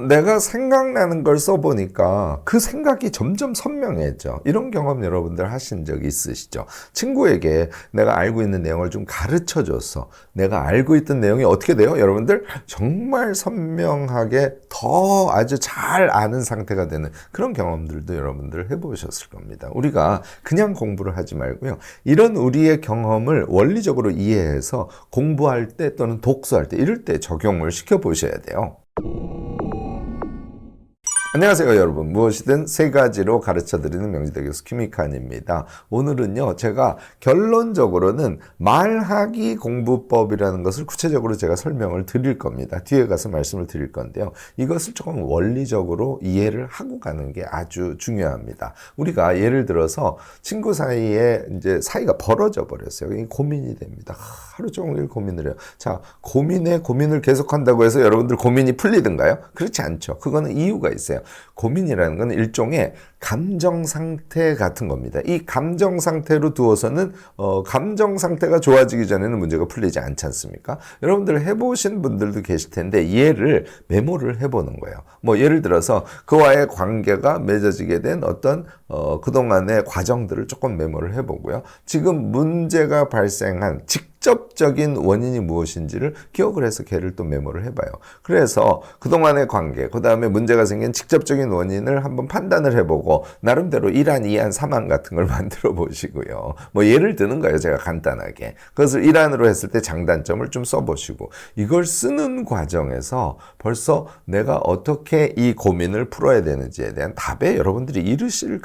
내가 생각나는 걸 써보니까 그 생각이 점점 선명해져. 이런 경험 여러분들 하신 적 있으시죠? 친구에게 내가 알고 있는 내용을 좀 가르쳐 줬어. 내가 알고 있던 내용이 어떻게 돼요? 여러분들 정말 선명하게 더 아주 잘 아는 상태가 되는 그런 경험들도 여러분들 해보셨을 겁니다. 우리가 그냥 공부를 하지 말고요. 이런 우리의 경험을 원리적으로 이해해서 공부할 때 또는 독서할 때 이럴 때 적용을 시켜보셔야 돼요. 안녕하세요 여러분. 무엇이든 세 가지로 가르쳐드리는 명지대 교수 김익환입니다. 오늘은요 제가 결론적으로는 말하기 공부법이라는 것을 구체적으로 제가 설명을 드릴 겁니다. 뒤에 가서 말씀을 드릴 건데요. 이것을 조금 원리적으로 이해를 하고 가는 게 아주 중요합니다. 우리가 예를 들어서 친구 사이에 이제 사이가 벌어져 버렸어요. 고민이 됩니다. 하루 종일 고민을 해요. 자, 고민을 계속한다고 해서 여러분들 고민이 풀리든가요? 그렇지 않죠. 그거는 이유가 있어요. 고민이라는 건 일종의 감정 상태 같은 겁니다. 이 감정 상태로 두어서는 감정 상태가 좋아지기 전에는 문제가 풀리지 않지 않습니까? 여러분들 해보신 분들도 계실 텐데 얘를 메모를 해보는 거예요. 뭐 예를 들어서 그와의 관계가 맺어지게 된 어떤 그동안의 과정들을 조금 메모를 해보고요. 지금 문제가 발생한 직접적인 원인이 무엇인지를 기억을 해서 걔를 또 메모를 해봐요. 그래서 그동안의 관계, 그 다음에 문제가 생긴 직접적인 원인을 한번 판단을 해보고 나름대로 1안, 2안, 3안 같은 걸 만들어 보시고요. 뭐 예를 드는 거예요. 제가 간단하게. 그것을 1안으로 했을 때 장단점을 좀 써보시고 이걸 쓰는 과정에서 벌써 내가 어떻게 이 고민을 풀어야 되는지에 대한 답에 여러분들이 이르실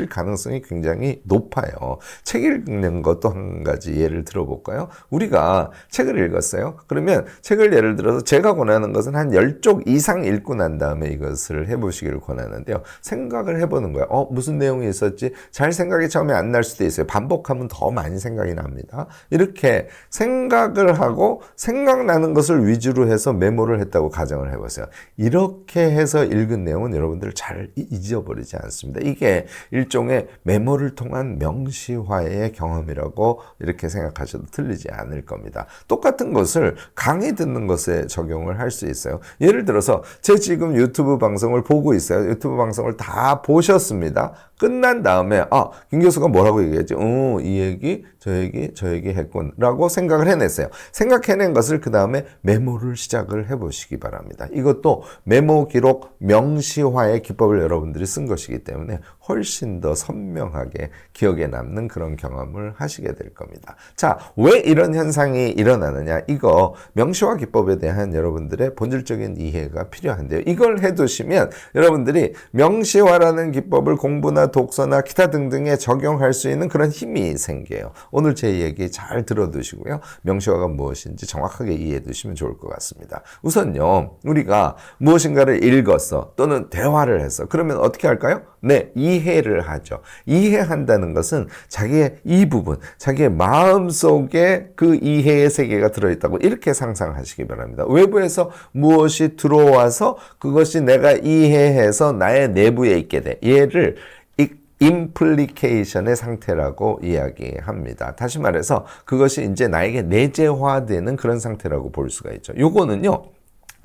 가능성이 굉장히 높아요. 책 읽는 것도 한 가지 예를 들어볼까요? 우리가 책을 읽었어요. 그러면 책을 예를 들어서 제가 권하는 것은 한 10쪽 이상 읽고 난 다음에 이것을 해보시기를 권하는데요. 생각을 해보는 거예요. 무슨 내용이 있었지? 잘 생각이 처음에 안 날 수도 있어요. 반복하면 더 많이 생각이 납니다. 이렇게 생각을 하고 생각나는 것을 위주로 해서 메모를 했다고 가정을 해보세요. 이렇게 해서 읽은 내용은 여러분들 잘 잊어버리지 않습니다. 이게 일종의 메모를 통한 명시화의 경험이라고 이렇게 생각하셔도 틀리지 않을 겁니다. 똑같은 것을 강의 듣는 것에 적용을 할 수 있어요. 예를 들어서 제 지금 유튜브 방송을 보고 있어요. 유튜브 방송을 다 보셨습니다. 끝난 다음에 김 교수가 뭐라고 얘기했지? 이 얘기, 저 얘기 했군 라고 생각을 해냈어요. 생각해낸 것을 그 다음에 메모를 시작을 해보시기 바랍니다. 이것도 메모 기록 명시화의 기법을 여러분들이 쓴 것이기 때문에 훨씬 더 선명하게 기억에 남는 그런 경험을 하시게 될 겁니다. 자, 왜 이런 현상이 일어나느냐? 이거 명시화 기법에 대한 여러분들의 본질적인 이해가 필요한데요. 이걸 해두시면 여러분들이 명시화라는 기법을 공부나 독서나 기타 등등에 적용할 수 있는 그런 힘이 생겨요. 오늘 제 얘기 잘 들어두시고요. 명시화가 무엇인지 정확하게 이해해 두시면 좋을 것 같습니다. 우선요, 우리가 무엇인가를 읽었어 또는 대화를 했어. 그러면 어떻게 할까요? 네, 이해를 하죠. 이해한다는 것은 자기의 이 부분, 자기의 마음속에 그 이해의 세계가 들어있다고 이렇게 상상하시기 바랍니다. 외부에서 무엇이 들어와서 그것이 내가 이해해서 나의 내부에 있게 돼. 얘를 임플리케이션의 상태라고 이야기합니다. 다시 말해서 그것이 이제 나에게 내재화되는 그런 상태라고 볼 수가 있죠. 요거는요,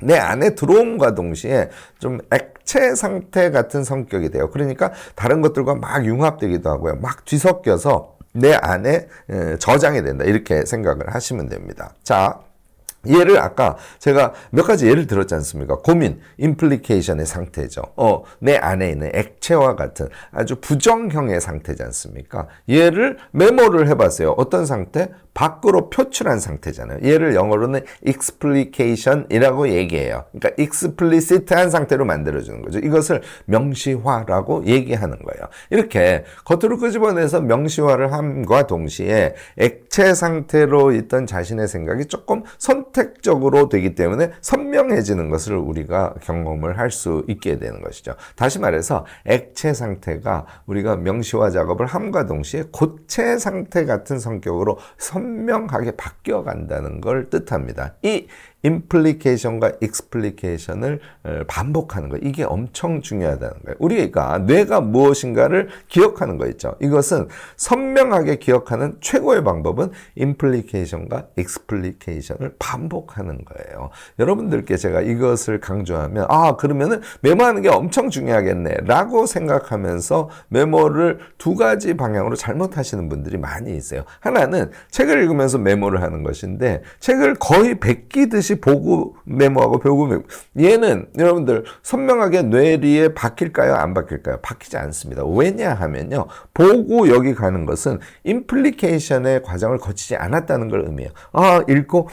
내 안에 들어옴과 동시에 좀 액체 상태 같은 성격이 돼요. 그러니까 다른 것들과 막 융합되기도 하고요. 막 뒤섞여서 내 안에 저장이 된다. 이렇게 생각을 하시면 됩니다. 자, 예를 아까 제가 몇 가지 예를 들었지 않습니까? 고민, 임플리케이션의 상태죠. 내 안에 있는 액체와 같은 아주 부정형의 상태지 않습니까? 얘를 메모를 해봤어요. 어떤 상태? 밖으로 표출한 상태잖아요. 얘를 영어로는 explication이라고 얘기해요. 그러니까 explicit한 상태로 만들어주는 거죠. 이것을 명시화라고 얘기하는 거예요. 이렇게 겉으로 끄집어내서 명시화를 함과 동시에 액체 상태로 있던 자신의 생각이 조금 선택적으로 되기 때문에 선명해지는 것을 우리가 경험을 할 수 있게 되는 것이죠. 다시 말해서 액체 상태가 우리가 명시화 작업을 함과 동시에 고체 상태 같은 성격으로 선명하게 바뀌어 간다는 걸 뜻합니다. 이 implication과 explication을 반복하는 거예요. 이게 엄청 중요하다는 거예요. 우리가 뇌가 무엇인가를 기억하는 거 있죠. 이것은 선명하게 기억하는 최고의 방법은 implication과 explication을 반복하는 거예요. 여러분들께 제가 이것을 강조하면 그러면은 메모하는 게 엄청 중요하겠네 라고 생각하면서 메모를 두 가지 방향으로 잘못하시는 분들이 많이 있어요. 하나는 책을 읽으면서 메모를 하는 것인데 책을 거의 베끼듯이 보고 메모하고 배우고 메모. 얘는 여러분들 선명하게 뇌리에 박힐까요? 안 박힐까요? 박히지 않습니다. 왜냐하면요. 보고 여기 가는 것은 임플리케이션의 과정을 거치지 않았다는 걸 의미해요. 읽고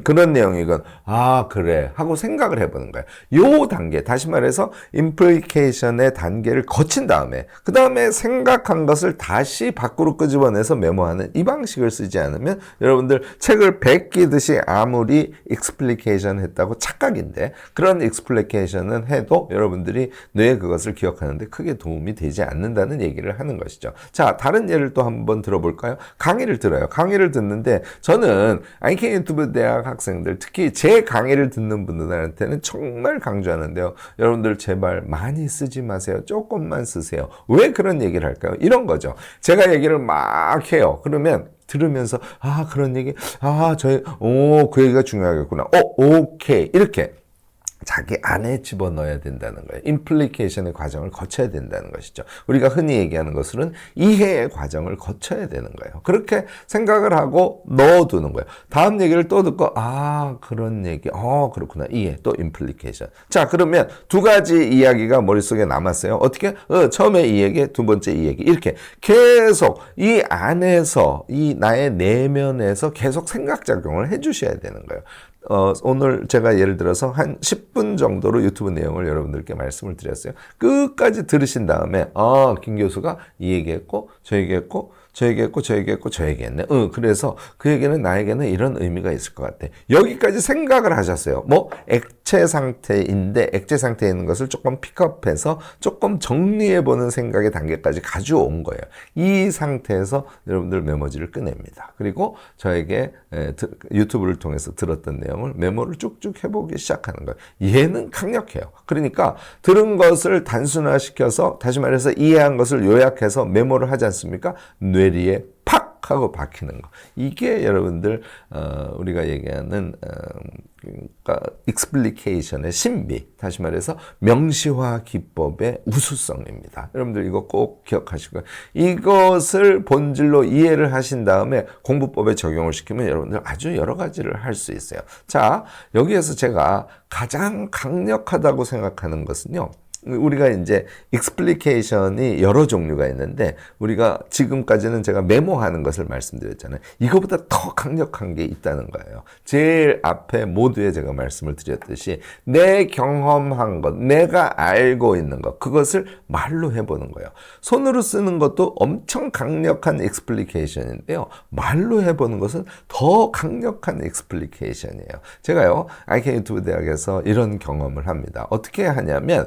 그런 내용이건 그래 하고 생각을 해보는 거예요. 요 단계, 다시 말해서 임플리케이션의 단계를 거친 다음에 그 다음에 생각한 것을 다시 밖으로 끄집어내서 메모하는 이 방식을 쓰지 않으면 여러분들 책을 베끼듯이 아무리 explication 했다고 착각인데 그런 explication은 해도 여러분들이 뇌에 그것을 기억하는데 크게 도움이 되지 않는다는 얘기를 하는 것이죠. 자, 다른 예를 또 한번 들어볼까요? 강의를 들어요. 강의를 듣는데 저는 IK 유튜브 대학 학생들 특히 제 강의를 듣는 분들한테는 정말 강조하는데요. 여러분들 제발 많이 쓰지 마세요. 조금만 쓰세요. 왜 그런 얘기를 할까요? 이런 거죠. 제가 얘기를 막 해요. 그러면 들으면서 그런 얘기 그 얘기가 중요하겠구나. 오케이 이렇게 자기 안에 집어넣어야 된다는 거예요. 임플리케이션의 과정을 거쳐야 된다는 것이죠. 우리가 흔히 얘기하는 것은 이해의 과정을 거쳐야 되는 거예요. 그렇게 생각을 하고 넣어두는 거예요. 다음 얘기를 또 듣고 그런 얘기 그렇구나. 이해 또 임플리케이션. 자, 그러면 두 가지 이야기가 머릿속에 남았어요. 어떻게? 처음에 이 얘기, 두 번째 이 얘기 이렇게 계속 이 안에서 이 나의 내면에서 계속 생각작용을 해주셔야 되는 거예요. 오늘 제가 예를 들어서 한 10분 정도로 유튜브 내용을 여러분들께 말씀을 드렸어요. 끝까지 들으신 다음에 김 교수가 이 얘기했고 저 얘기했고 저 얘기했고 저 얘기했고 저 얘기했네. 그래서 그 얘기는 나에게는 이런 의미가 있을 것 같아. 여기까지 생각을 하셨어요. 액체 상태인데 액체 상태에 있는 것을 조금 픽업해서 조금 정리해보는 생각의 단계까지 가져온 거예요. 이 상태에서 여러분들 메모지를 꺼냅니다. 그리고 저에게 유튜브를 통해서 들었던 내용을 메모를 쭉쭉 해보기 시작하는 거예요. 얘는 강력해요. 그러니까 들은 것을 단순화시켜서 다시 말해서 이해한 것을 요약해서 메모를 하지 않습니까? 뇌리에 팍 하고 박히는 거. 이게 여러분들 우리가 얘기하는 그러니까 explication의 신비, 다시 말해서 명시화 기법의 우수성입니다. 여러분들 이거 꼭 기억하시고요. 이것을 본질로 이해를 하신 다음에 공부법에 적용을 시키면 여러분들 아주 여러 가지를 할 수 있어요. 자, 여기에서 제가 가장 강력하다고 생각하는 것은요. 우리가 이제 explication이 여러 종류가 있는데 우리가 지금까지는 제가 메모하는 것을 말씀드렸잖아요. 이거보다 더 강력한 게 있다는 거예요. 제일 앞에 모두에 제가 말씀을 드렸듯이 내 경험한 것, 내가 알고 있는 것, 그것을 말로 해보는 거예요. 손으로 쓰는 것도 엄청 강력한 explication인데요. 말로 해보는 것은 더 강력한 explication이에요. 제가요, IK 유튜브 대학에서 이런 경험을 합니다. 어떻게 하냐면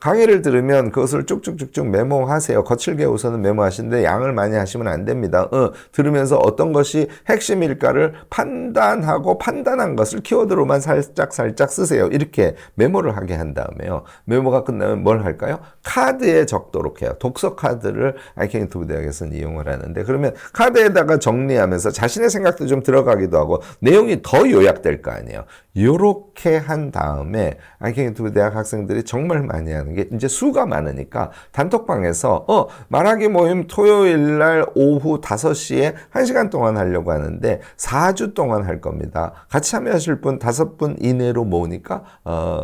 강의를 들으면 그것을 쭉쭉쭉쭉 메모하세요. 거칠게 우선은 메모하시는데 양을 많이 하시면 안 됩니다. 들으면서 어떤 것이 핵심일까를 판단하고 판단한 것을 키워드로만 살짝 쓰세요. 이렇게 메모를 하게 한 다음에요. 메모가 끝나면 뭘 할까요? 카드에 적도록 해요. 독서 카드를 IK 유튜브 대학에서는 이용을 하는데 그러면 카드에다가 정리하면서 자신의 생각도 좀 들어가기도 하고 내용이 더 요약될 거 아니에요. 요렇게 한 다음에 IK 유튜브 대학 학생들이 정말 많이 하는 게 이제 수가 많으니까 단톡방에서 말하기 모임 토요일 날 오후 5시에 1시간 동안 하려고 하는데 4주 동안 할 겁니다. 같이 참여하실 분 5분 이내로 모으니까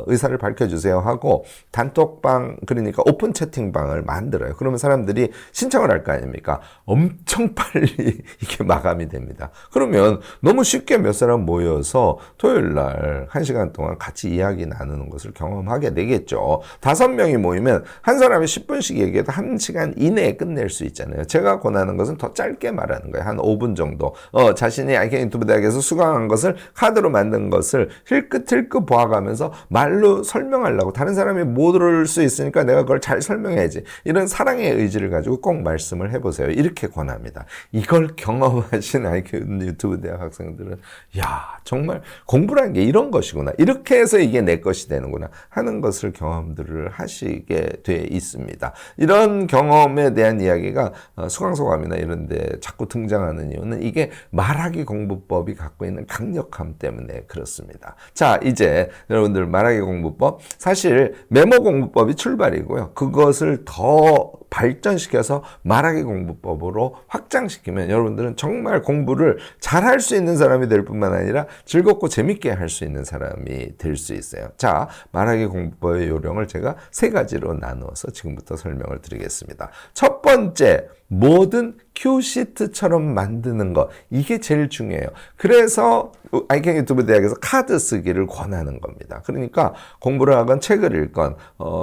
의사를 밝혀주세요 하고 단톡방 그러니까 오픈 채팅방을 만들어요. 그러면 사람들이 신청을 할 거 아닙니까? 엄청 빨리 이게 마감이 됩니다. 그러면 너무 쉽게 몇 사람 모여서 토요일 날 1시간 동안 같이 이야기 나누는 것을 경험하게 되겠죠. 5명이 모이면 한 사람이 10분씩 얘기해도 1시간 이내에 끝낼 수 있잖아요. 제가 권하는 것은 더 짧게 말하는 거예요. 한 5분 정도. 자신이 IK 유튜브 대학에서 수강한 것을 카드로 만든 것을 힐끗힐끗 보아가면서 말로 설명하려고, 다른 사람이 못 들을 수 있으니까 내가 그걸 잘 설명해야지. 이런 사랑의 의지를 가지고 꼭 말씀을 해보세요. 이렇게 권합니다. 이걸 경험하신 IK 유튜브 대학 학생들은 야, 정말 공부라는 게 이런 것이구나. 이렇게 해서 이게 내 것이 되는구나 하는 것을 경험들을 하시게 돼 있습니다. 이런 경험에 대한 이야기가 수강소감이나 이런 데 자꾸 등장하는 이유는 이게 말하기 공부법이 갖고 있는 강력함 때문에 그렇습니다. 자, 이제 여러분들 말하기 공부법, 사실 메모 공부법이 출발이고요. 그것을 더 발전시켜서 말하기 공부법으로 확장시키면 여러분들은 정말 공부를 잘할 수 있는 사람이 될 뿐만 아니라 즐겁고 재밌게 할 수 있는 사람이 될 수 있어요. 자, 말하기 공부법의 요령을 제가 3가지로 나누어서 지금부터 설명을 드리겠습니다. 첫 번째, 뭐든 큐시트처럼 만드는 것, 이게 제일 중요해요. 그래서 IK 유튜브 대학에서 카드 쓰기를 권하는 겁니다. 그러니까 공부를 하건 책을 읽건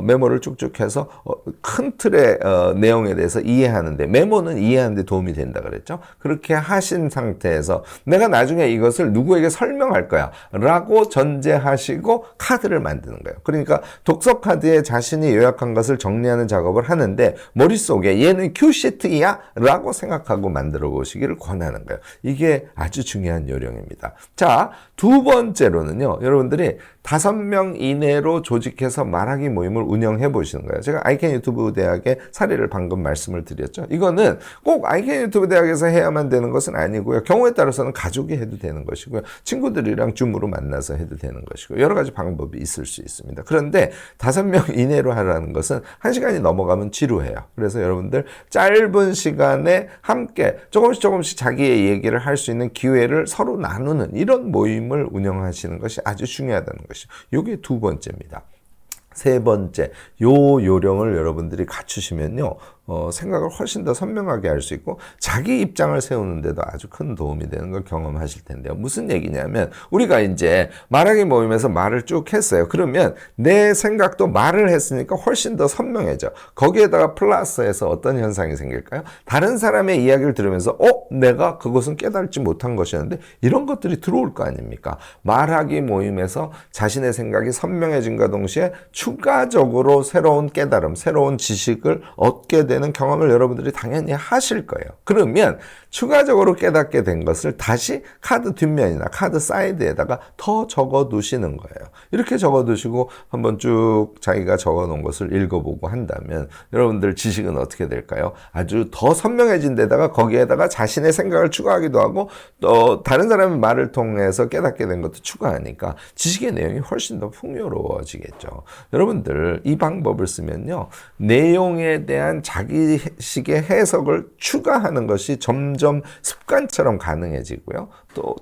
메모를 쭉쭉 해서 큰 틀의 내용에 대해서 이해하는데, 메모는 이해하는 데 도움이 된다 그랬죠. 그렇게 하신 상태에서 내가 나중에 이것을 누구에게 설명할 거야 라고 전제하시고 카드를 만드는 거예요. 그러니까 독서 카드에 자신이 요약한 것을 정리하는 작업을 하는데 머릿속에 얘는 큐시트야 라고 생각하고 만들어 보시기를 권하는 거예요. 이게 아주 중요한 요령입니다. 자, 두 번째로는요, 여러분들이 5명 이내로 조직해서 말하기 모임을 운영해 보시는 거예요. 제가 IK 유튜브 대학의 사례를 방금 말씀을 드렸죠. 이거는 꼭 IK 유튜브 대학에서 해야만 되는 것은 아니고요. 경우에 따라서는 가족이 해도 되는 것이고요. 친구들이랑 줌으로 만나서 해도 되는 것이고, 여러 가지 방법이 있을 수 있습니다. 그런데 5명 이내로 하라는 것은 1시간이 넘어가면 지루해요. 그래서 여러분들 짧은 시간에 함께 조금씩 자기의 얘기를 할 수 있는 기회를 서로 나누는 이런 모임을 운영하시는 것이 아주 중요하다는 것이죠. 이게 두 번째입니다. 세 번째, 요 요령을 여러분들이 갖추시면요, 생각을 훨씬 더 선명하게 할 수 있고 자기 입장을 세우는 데도 아주 큰 도움이 되는 걸 경험하실 텐데요. 무슨 얘기냐면, 우리가 이제 말하기 모임에서 말을 쭉 했어요. 그러면 내 생각도 말을 했으니까 훨씬 더 선명해져. 거기에다가 플러스해서 어떤 현상이 생길까요? 다른 사람의 이야기를 들으면서 내가 그것은 깨달지 못한 것이었는데 이런 것들이 들어올 거 아닙니까? 말하기 모임에서 자신의 생각이 선명해진과 동시에 추가적으로 새로운 깨달음, 새로운 지식을 얻게 되는 경험을 여러분들이 당연히 하실 거예요. 그러면 추가적으로 깨닫게 된 것을 다시 카드 뒷면이나 카드 사이드에다가 더 적어 두시는 거예요. 이렇게 적어 두시고 한번 쭉 자기가 적어 놓은 것을 읽어보고 한다면 여러분들 지식은 어떻게 될까요? 아주 더 선명해진 데다가 거기에다가 자신의 생각을 추가하기도 하고 또 다른 사람의 말을 통해서 깨닫게 된 것도 추가하니까 지식의 내용이 훨씬 더 풍요로워지겠죠. 여러분들 이 방법을 쓰면요, 내용에 대한 자기식의 해석을 추가하는 것이 점점 습관처럼 가능해지고요.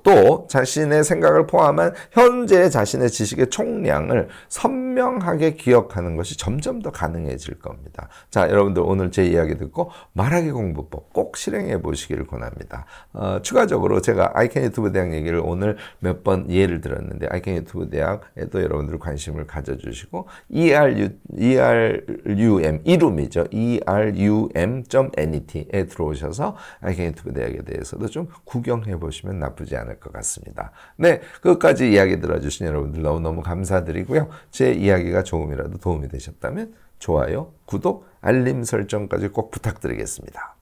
또 자신의 생각을 포함한 현재 자신의 지식의 총량을 선명하게 기억하는 것이 점점 더 가능해질 겁니다. 자, 여러분들 오늘 제 이야기 듣고 말하기 공부법 꼭 실행해 보시기를 권합니다. 추가적으로 제가 IK 유튜브 대학 얘기를 오늘 몇 번 예를 들었는데, IK 유튜브 대학에도 여러분들 관심을 가져주시고 ERUM, 이름이죠. ERUM.net에 들어오셔서 IK 유튜브 대학에 대해서도 좀 구경해 보시면 나쁘지 않을 것 같습니다. 네, 끝까지 이야기 들어주신 여러분들 너무너무 감사드리고요. 제 이야기가 조금이라도 도움이 되셨다면 좋아요, 구독, 알림 설정까지 꼭 부탁드리겠습니다.